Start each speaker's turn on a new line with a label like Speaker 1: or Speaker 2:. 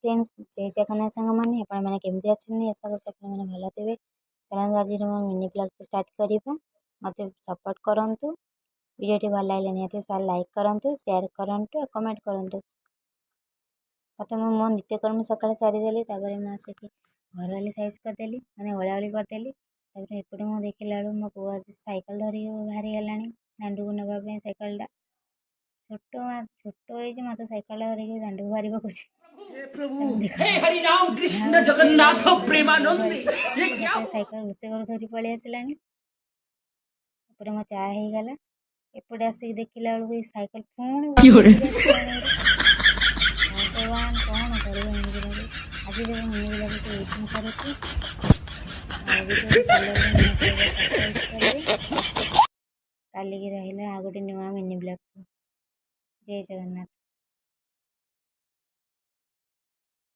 Speaker 1: Friends जय जगन्नाथ सांग मैंने केमती अच्छे आशा कर भल थे। चलो आज मिनी ब्लॉग स्टार्ट करवा मत सपोर्ट करूँ। वीडियो भल लगे निहत सार लाइक करूँ, शेयर करूँ, कमेंट करूँ। प्रथम मो नित्यकर्म सकाल सारीदेली मुझे घर वाली साइज करदेली मैंने ओलाओली करदेली। एपटे मुझे देखला बेलू मो पुआ साइकेल धरिक बाहरी गला दांडू को नापी साइकेलटा छोट छोट मत साइकेल धरिक दांडू को बाहर पकुच साइकेल रोसे घर धरी पलि आसला। एपटे मो चा हो गला एपटे आसिक देखला बेलू साइकेल पुणी भगवान कौन कर आज मिनी ब्लॉग को सारूँ। काली रहा आ गोटे नुआ मिनी ब्लॉग। जय जगन्नाथ।